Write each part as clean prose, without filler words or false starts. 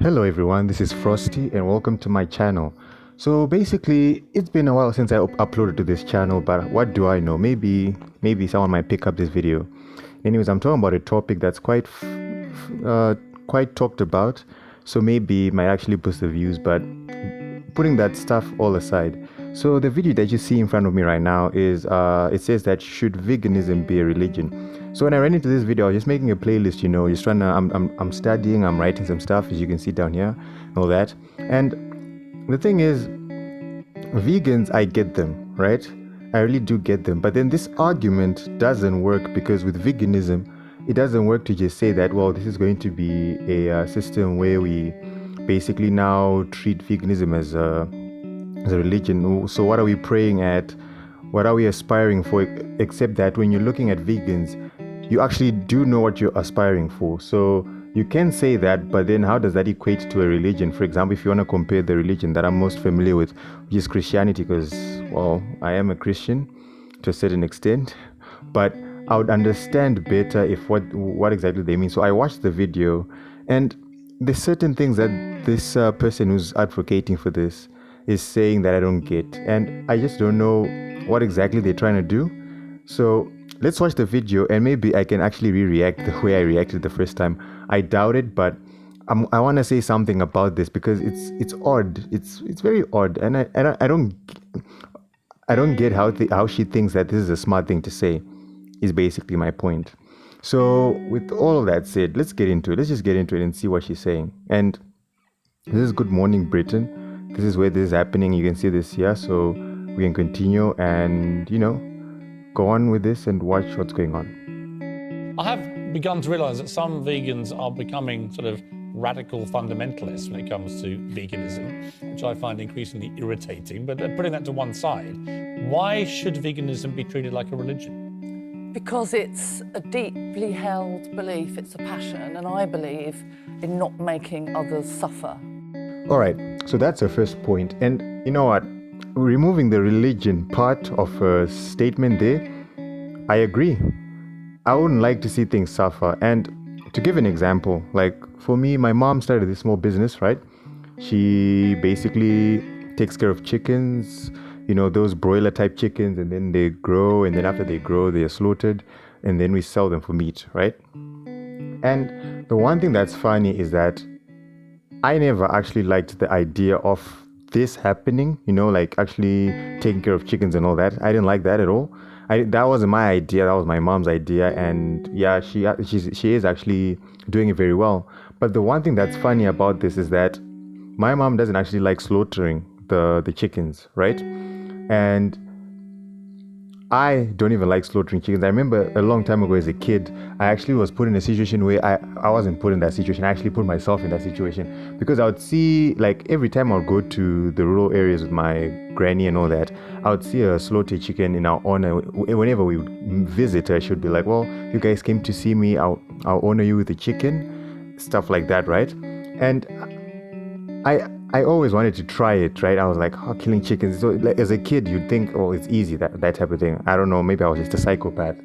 Hello everyone, this is Frosty and welcome to my channel. So basically, it's been a while since I uploaded to this channel, but what do I know? Maybe someone might pick up this video. Anyways, I'm talking about a topic that's quite talked about, so maybe it might actually boost the views, but putting that stuff all aside. So the video that you see in front of me right now is it says that should veganism be a religion? So when I ran into this video, I was just making a playlist, just trying to I'm studying, I'm writing some stuff, as you can see down here, and all that. And the thing is, vegans, I get them, right? I really do get them. But then this argument doesn't work, because with veganism, it doesn't work to just say that, well, this is going to be a system where we basically now treat veganism as a religion. So what are we praying at? What are we aspiring for? Except that when you're looking at vegans, you actually do know what you're aspiring for. So you can say that, but then how does that equate to a religion? For example, if you want to compare the religion that I'm most familiar with, which is Christianity, because, well, I am a Christian to a certain extent, but I would understand better if what exactly they mean. So I watched the video, and there's certain things that this person who's advocating for this is saying that I don't get, and I just don't know what exactly they're trying to do. So let's watch the video, and maybe I can actually re-react the way I reacted the first time. I doubt it, but I want to say something about this because it's odd. It's very odd, and I don't get how she thinks that this is a smart thing to say. Is basically my point. So with all of that said, let's get into it. Let's just get into it and see what she's saying. And this is Good Morning Britain. This is where this is happening. You can see this here, so we can continue and go on with this and watch what's going on. I have begun to realise that some vegans are becoming sort of radical fundamentalists when it comes to veganism, which I find increasingly irritating. But putting that to one side, why should veganism be treated like a religion? Because it's a deeply held belief, it's a passion, and I believe in not making others suffer. All right, so that's her first point. And you know what? Removing the religion part of her statement there, I agree. I wouldn't like to see things suffer. And to give an example, like for me, my mom started this small business, right? She basically takes care of chickens, those broiler type chickens, and then they grow, and then after they grow, they are slaughtered, and then we sell them for meat, right? And the one thing that's funny is that I never actually liked the idea of this happening, like actually taking care of chickens and all that. I didn't like that at all. That wasn't my idea. That was my mom's idea, and yeah, she is actually doing it very well. But the one thing that's funny about this is that my mom doesn't actually like slaughtering the chickens, right? And I don't even like slaughtering chickens. I remember a long time ago as a kid, I actually was put in a situation where I wasn't put in that situation. I actually put myself in that situation because I would see, like, every time I would go to the rural areas with my granny and all that, I would see a slaughtered chicken in our honor. Whenever we would visit her, she would be like, well, you guys came to see me, I'll honor you with a chicken, stuff like that, right? And I always wanted to try it, right? I was like, oh, killing chickens. So like, as a kid, you'd think, oh, it's easy, that type of thing. I don't know, maybe I was just a psychopath.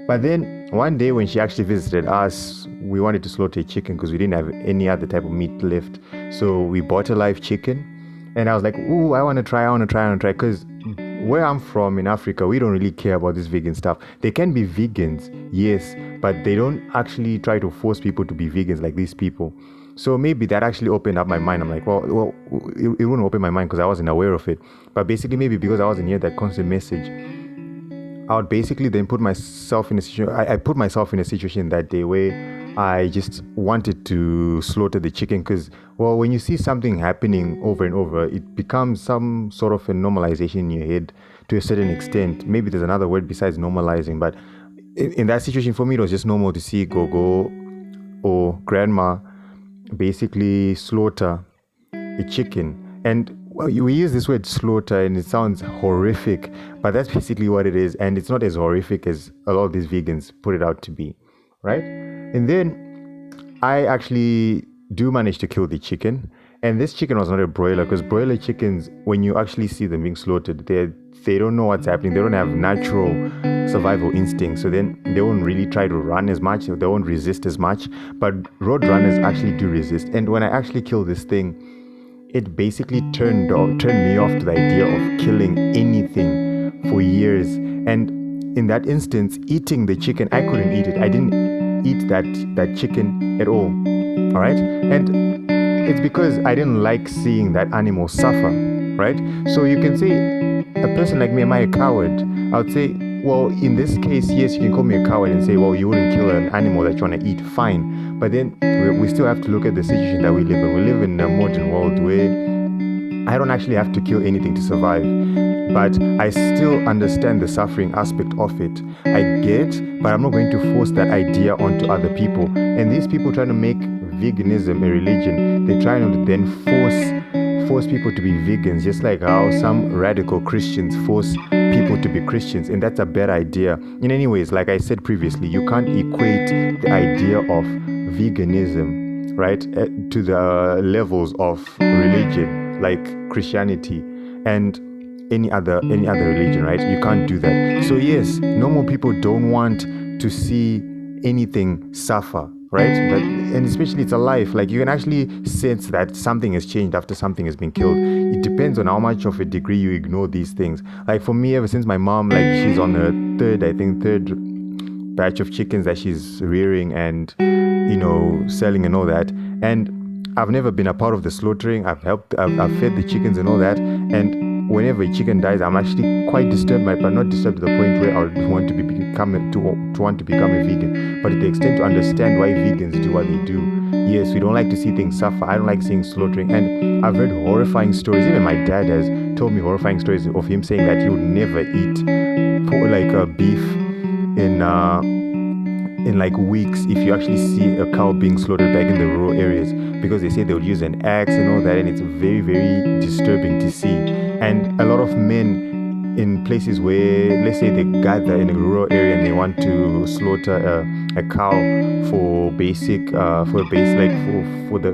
But then one day when she actually visited us, we wanted to slaughter a chicken because we didn't have any other type of meat left. So we bought a live chicken, and I was like, ooh, I want to try. Because where I'm from in Africa, we don't really care about this vegan stuff. They can be vegans, yes, but they don't actually try to force people to be vegans like these people. So maybe that actually opened up my mind. I'm like, well, it wouldn't open my mind because I wasn't aware of it. But basically, maybe because I wasn't hearing that constant message, I would basically then put myself in a situation. I put myself in a situation that day where I just wanted to slaughter the chicken because, well, when you see something happening over and over, it becomes some sort of a normalization in your head to a certain extent. Maybe there's another word besides normalizing, but in that situation, for me, it was just normal to see Gogo or Grandma basically slaughter a chicken. And we use this word slaughter and it sounds horrific, but that's basically what it is, and it's not as horrific as a lot of these vegans put it out to be, right? And then I actually do manage to kill the chicken, And this chicken was not a broiler, because broiler chickens, when you actually see them being slaughtered, they don't know what's happening. They don't have natural survival instincts. So then they won't really try to run as much. They won't resist as much. But road runners actually do resist. And when I actually killed this thing, it basically turned me off to the idea of killing anything for years. And in that instance, eating the chicken, I couldn't eat it. I didn't eat that chicken at all. All right? And it's because I didn't like seeing that animal suffer, right? So you can say, a person like me, am I a coward? I would say, well, in this case, yes, you can call me a coward and say, well, you wouldn't kill an animal that you want to eat, fine. But then we still have to look at the situation that we live in. We live in a modern world where I don't actually have to kill anything to survive. But I still understand the suffering aspect of it. I get, but I'm not going to force that idea onto other people. And these people trying to make veganism a religion, they're trying to then force people to be vegans, just like how some radical Christians force people to be Christians, and that's a bad idea. In any ways, like I said previously, you can't equate the idea of veganism, right, to the levels of religion like Christianity and any other religion, right? You can't do that. So yes, normal people don't want to see anything suffer, right? And especially it's a life. Like, you can actually sense that something has changed after something has been killed. It depends on how much of a degree you ignore these things. Like for me, ever since my mom, like, she's on her third batch of chickens that she's rearing and, selling and all that. And I've never been a part of the slaughtering. I've fed the chickens and all that. And whenever a chicken dies, I'm actually quite disturbed by it, but not disturbed to the point where I would want to become a vegan. But to the extent to understand why vegans do what they do. Yes, we don't like to see things suffer. I don't like seeing slaughtering. And I've heard horrifying stories. Even my dad has told me horrifying stories of him saying that he would never eat beef in like weeks if you actually see a cow being slaughtered back in the rural areas, because they say they would use an axe and all that, and it's very, very disturbing to see. And a lot of men in places where, let's say, they gather in a rural area and they want to slaughter a cow for the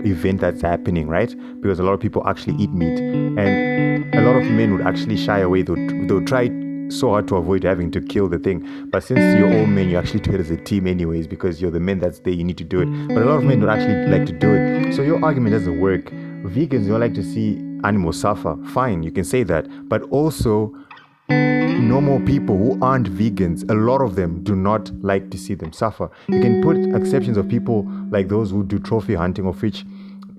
event that's happening, right? Because a lot of people actually eat meat, and a lot of men would actually shy away. They'll try so hard to avoid having to kill the thing. But since you're all men, you actually do it as a team anyways, because you're the men that's there, you need to do it. But a lot of men don't actually like to do it. So your argument doesn't work. Vegans don't like to see animals suffer. Fine, you can say that. But also, normal people who aren't vegans, a lot of them do not like to see them suffer. You can put exceptions of people like those who do trophy hunting, of which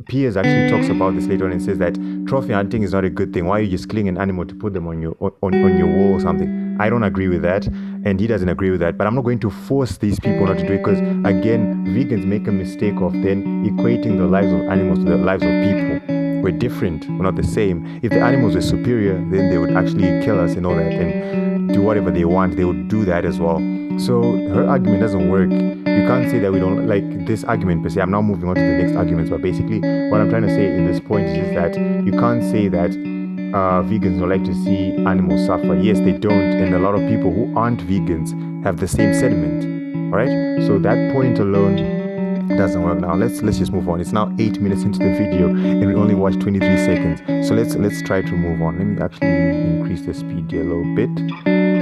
Piers actually talks about this later on and says that trophy hunting is not a good thing. Why are you just killing an animal to put them on your wall or something? I don't agree with that, and he doesn't agree with that. But I'm not going to force these people not to do it, because again, vegans make a mistake of then equating the lives of animals to the lives of people. We're different, we're not the same. If the animals were superior, then they would actually kill us and all that and do whatever they want. They would do that as well. So her argument doesn't work. You can't say that we don't like this argument per se. I'm now moving on to the next arguments, but basically what I'm trying to say in this point is just that you can't say that vegans don't like to see animals suffer. Yes, they don't, and a lot of people who aren't vegans have the same sentiment. Alright? So that point alone doesn't work. Now let's just move on. It's now 8 minutes into the video and we only watched 23 seconds. So let's try to move on. Let me actually increase the speed here a little bit,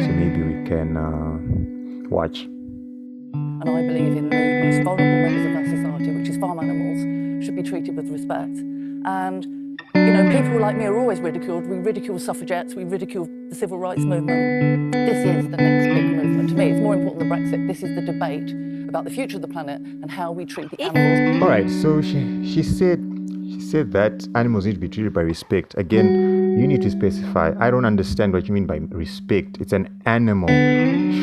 so maybe we can watch. And I believe in the most vulnerable members of our society, which is farm animals, should be treated with respect. And, people like me are always ridiculed. We ridicule suffragettes, we ridicule the civil rights movement. This is the next big movement. To me, it's more important than Brexit. This is the debate about the future of the planet and how we treat the animals. All right, so she said that animals need to be treated by respect. Again, you need to specify. I don't understand what you mean by respect. It's an animal.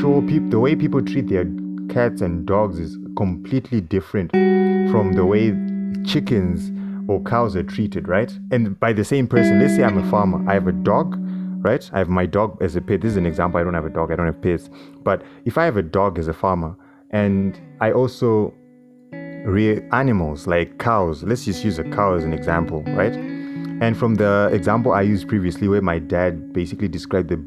Sure, the way people treat their cats and dogs is completely different from the way chickens or cows are treated, right? And by the same person. Let's say I'm a farmer. I have a dog, right? I have my dog as a pet. This is an example. I don't have a dog. I don't have pets. But if I have a dog as a farmer and I also rear animals like cows, let's just use a cow as an example, right? And from the example I used previously where my dad basically described the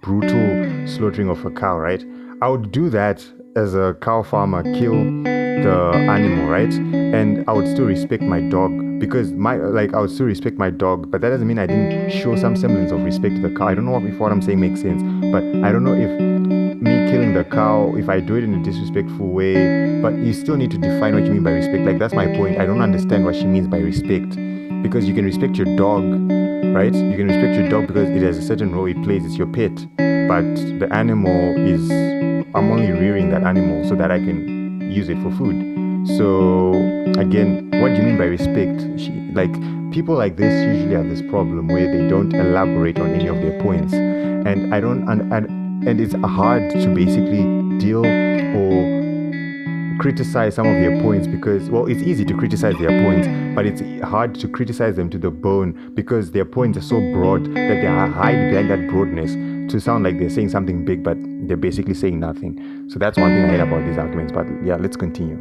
brutal slaughtering of a cow, right? I would do that as a cow farmer, kill the animal, right? And I would still respect my dog because I would still respect my dog, but that doesn't mean I didn't show some semblance of respect to the cow. I don't know if what I'm saying makes sense, but I don't know if me killing the cow, if I do it in a disrespectful way, but you still need to define what you mean by respect. Like, that's my point. I don't understand what she means by respect, because you can respect your dog, right? You can respect your dog because it has a certain role it plays. It's your pet, but the animal is, I'm only rearing that animal so that I can use it for food. So again, what do you mean by respect? People like this usually have this problem where they don't elaborate on any of their points, and and it's hard to basically deal or criticize some of their points, because, well, it's easy to criticize their points, but it's hard to criticize them to the bone, because their points are so broad that they are hide behind that broadness to sound like they're saying something big, but they're basically saying nothing. So that's one thing I hate about these arguments. But yeah, let's continue.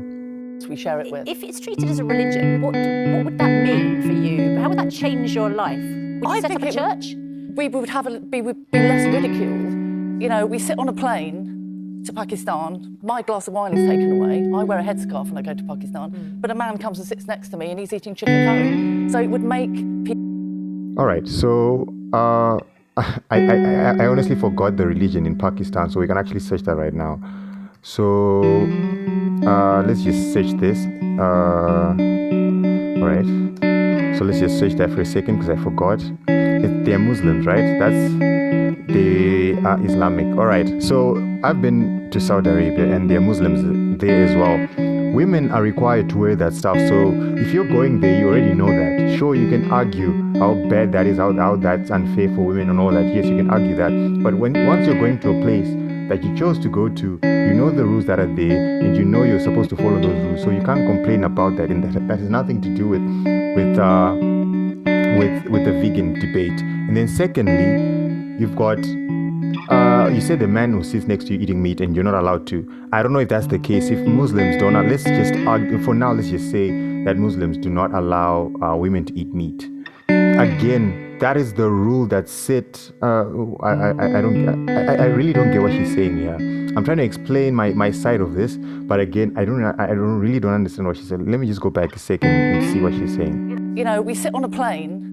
We share it with. If it's treated as a religion, what would that mean for you? How would that change your life? Would you set up a church? We would be less ridiculed. You know, we sit on a plane to Pakistan. My glass of wine is taken away. I wear a headscarf when I go to Pakistan. But a man comes and sits next to me and he's eating chicken curry. So it would make people. All right. So I honestly forgot the religion in Pakistan, so we can actually search that right now. So let's just search this. All right. So let's just search that for a second because I forgot. They're Muslims, right? They are Islamic. All right. So I've been to Saudi Arabia and there are Muslims there as well. Women are required to wear that stuff. So if you're going there, you already know that. Sure, you can argue how bad that is, how that's unfair for women and all that. Yes, you can argue that. But once you're going to a place that you chose to go to, you know the rules that are there, and you know you're supposed to follow those rules. So you can't complain about that. And that has nothing to do with the vegan debate. And then secondly, you've got you said the man who sits next to you eating meat and you're not allowed to. I don't know if that's the case. If Muslims don't, let's just argue, for now, let's just say that Muslims do not allow women to eat meat. Again, that is the rule that's set. I really don't get what she's saying here. I'm trying to explain my side of this, but again, I really don't understand what she said. Let me just go back a second and see what she's saying. You know, we sit on a plane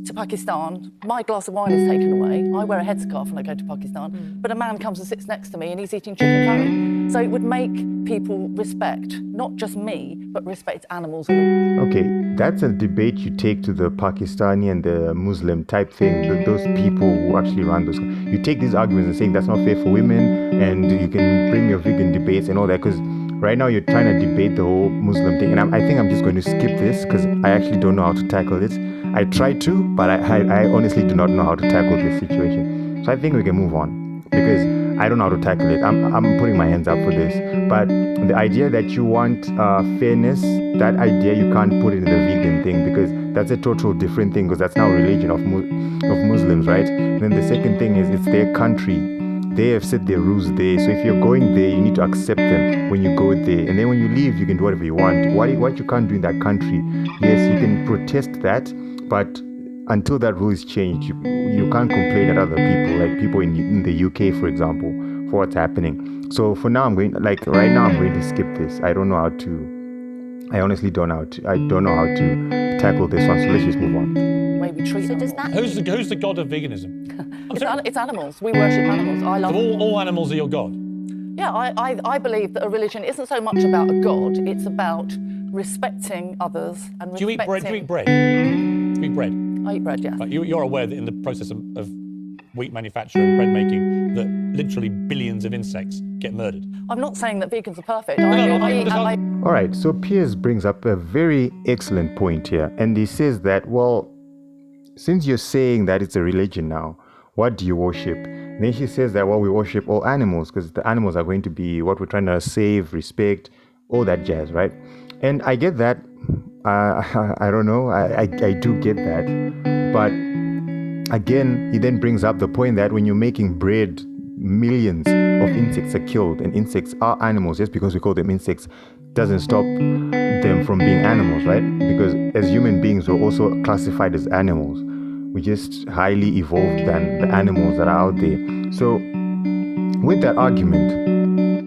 to Pakistan. My glass of wine is taken away. I wear a headscarf when I go to Pakistan. But a man comes and sits next to me and he's eating chicken curry. So it would make people respect, not just me, but respect animals. Okay, that's a debate you take to the Pakistani and the Muslim type thing. Those people who actually run those. You take these arguments and saying that's not fair for women, and you can bring your vegan debates and all that, because right now you're trying to debate the whole Muslim thing. And I think I'm just going to skip this because I actually don't know how to tackle this. I tried to, but I honestly do not know how to tackle this situation. So I think we can move on because I don't know how to tackle it. I'm putting my hands up for this. But the idea that you want fairness, that idea you can't put it in the vegan thing because that's a total different thing, because that's now a religion of Muslims, right? And then the second thing is it's their country. They have set their rules there. So if you're going there, you need to accept them when you go there. And then when you leave, you can do whatever you want. What you can't do in that country, yes, you can protest that, but until that rule is changed, you can't complain at other people, like people in the UK, for example, for what's happening. So for now, I'm going to skip this. I don't know how to. I honestly don't know how to. I don't know how to tackle this one. So let's just move on. Way we treat So does animals. that Who's the god of veganism? It's animals. We worship animals. I love. All animals are your god. Yeah, I believe that a religion isn't so much about a god. It's about respecting others and Do you eat bread? respecting. Do you eat bread? I eat bread, yes. Right, you're aware that in the process of wheat manufacture and bread making, that literally billions of insects get murdered. I'm not saying that vegans are perfect. no, I I'm eat just- All right, so Piers brings up a very excellent point here. And he says that, well, since you're saying that it's a religion now, what do you worship? And then she says that, well, we worship all animals because the animals are going to be what we're trying to save, respect, all that jazz, right? And I get that. I don't know. I do get that. But again, he then brings up the point that when you're making bread, millions of insects are killed, and insects are animals. Just because we call them insects doesn't stop them from being animals, right? Because as human beings, we're also classified as animals. We're just highly evolved than the animals that are out there. So with that argument,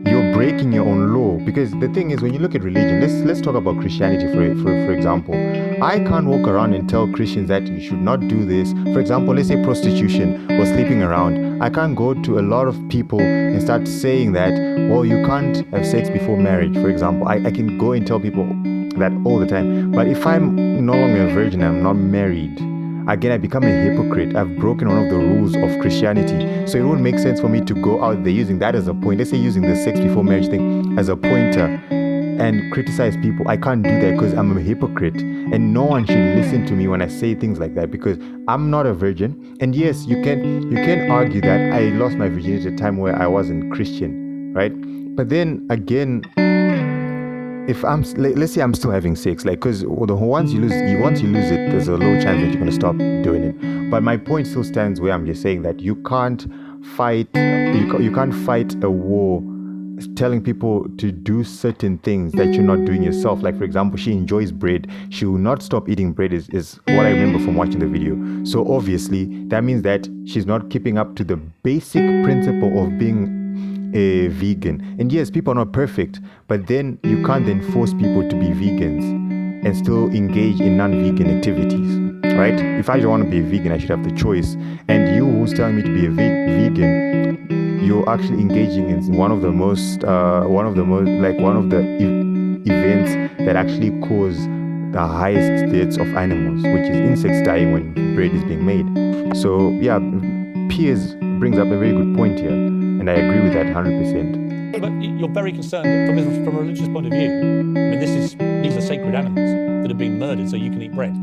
you're breaking your own law. Because the thing is, when you look at religion, let's talk about Christianity for example. I can't walk around and tell Christians that you should not do this. For example, let's say prostitution or sleeping around. I can't go to a lot of people and start saying that, well, you can't have sex before marriage, for example. I can go and tell people that all the time. But if I'm no longer a virgin, I'm not married, again, I become a hypocrite. I've broken one of the rules of Christianity. So it won't make sense for me to go out there using that as a point. Let's say using the sex before marriage thing as a pointer and criticize people. I can't do that because I'm a hypocrite. And no one should listen to me when I say things like that because I'm not a virgin. And yes, you can argue that I lost my virginity at a time where I wasn't Christian, right? But then again, if let's say I'm still having sex, like, because once you lose it, there's a low chance that you're gonna stop doing it. But my point still stands where I'm just saying that you can't fight a war telling people to do certain things that you're not doing yourself. Like, for example, she enjoys bread. She will not stop eating bread is what I remember from watching the video. So obviously that means that she's not keeping up to the basic principle of being a vegan. And yes, people are not perfect, but then you can't then force people to be vegans and still engage in non-vegan activities, right? If I don't want to be a vegan, I should have the choice. And you who's telling me to be a vegan, you're actually engaging in one of the events that actually cause the highest deaths of animals, which is insects dying when bread is being made. So yeah, Piers brings up a very good point here, and I agree with that 100%. But you're very concerned from a religious point of view. I mean, these are sacred animals that are being murdered so you can eat bread.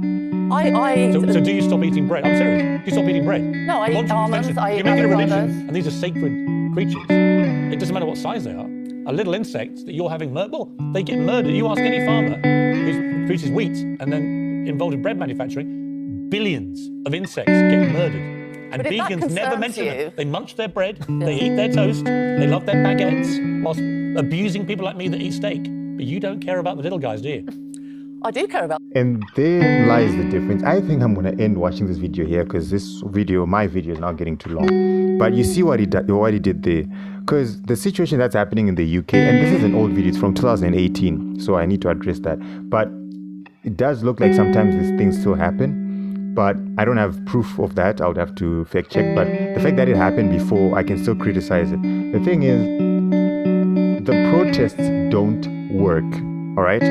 So do you stop eating bread? I'm serious. Do you stop eating bread? No, I eat almonds, I eat You're making a religion, avocados. and these are sacred creatures. It doesn't matter what size they are. A little insect that you're having murdered, well, they get murdered. You ask any farmer who produces wheat and then involved in bread manufacturing, billions of insects get murdered. And But if that vegans never concerns mention you- it. They munch their bread, they eat their toast, they love their baguettes, whilst abusing people like me that eat steak. But you don't care about the little guys, do you? I do care about. And there lies the difference. I think I'm going to end watching this video here because my video is now getting too long. But you see what he did there. Because the situation that's happening in the UK, and this is an old video, it's from 2018, so I need to address that. But it does look like sometimes these things still happen. But I don't have proof of that. I would have to fact check. But the fact that it happened before, I can still criticize it. The thing is, the protests don't work, all right?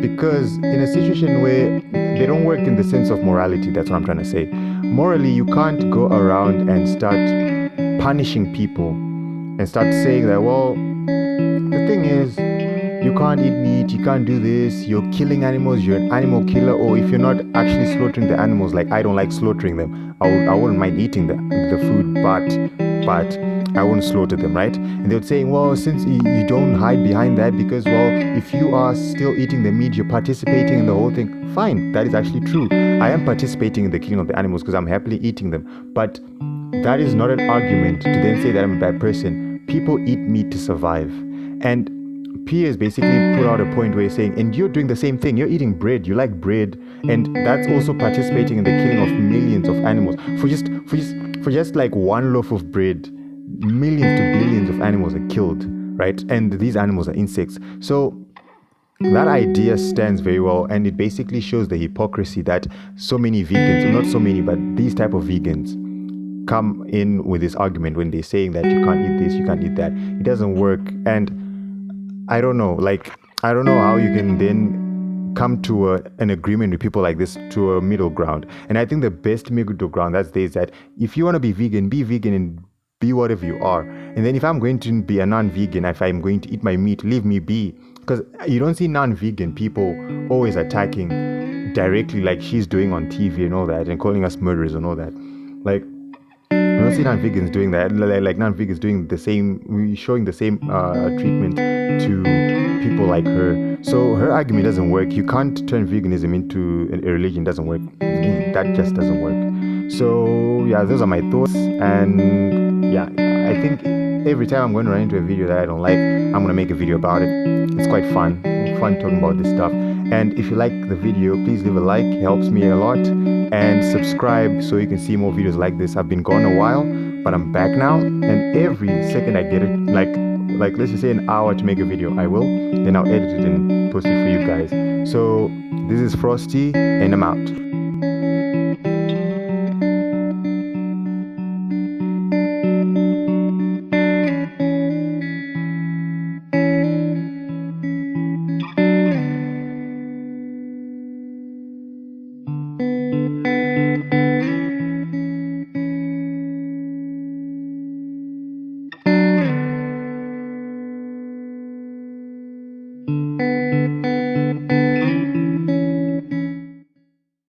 Because in a situation where they don't work in the sense of morality, that's what I'm trying to say. Morally, you can't go around and start punishing people and start saying that, well, the thing is, you can't eat meat, you can't do this, you're killing animals, you're an animal killer, or if you're not actually slaughtering the animals, like I don't like slaughtering them, I wouldn't mind eating the food, but I wouldn't slaughter them, right? And they would say, well, since you don't hide behind that because, well, if you are still eating the meat, you're participating in the whole thing. Fine, that is actually true. I am participating in the killing of the animals because I'm happily eating them. But that is not an argument to then say that I'm a bad person. People eat meat to survive. And Piers basically put out a point where he's saying, and you're doing the same thing. You're eating bread. You like bread, and that's also participating in the killing of millions of animals. For just like one loaf of bread, millions to billions of animals are killed, right? And these animals are insects. So that idea stands very well, and it basically shows the hypocrisy that so many vegans, not so many, but these type of vegans, come in with this argument when they're saying that you can't eat this, you can't eat that. It doesn't work. And I don't know how you can then come to an agreement with people like this, to a middle ground. And I think the best middle ground is that if you want to be vegan and be whatever you are. And then if I'm going to be a non-vegan, if I'm going to eat my meat, leave me be. Because you don't see non-vegan people always attacking directly like she's doing on TV and all that, and calling us murderers and all that. Like, I don't see non-vegans doing that. Like non-vegans doing the same, showing the same treatment to people like her. So her argument doesn't work. You can't turn veganism into a religion. It doesn't work. That just doesn't work. So yeah, those are my thoughts. And yeah, I think every time I'm going to run into a video that I don't like, I'm going to make a video about it. It's quite fun talking about this stuff. And if you like the video, please leave a like. It helps me a lot. And subscribe so you can see more videos like this. I've been gone a while, but I'm back now. And every second I get it, like let's just say an hour to make a video, I will. Then I'll edit it and post it for you guys. So this is Frosty, and I'm out.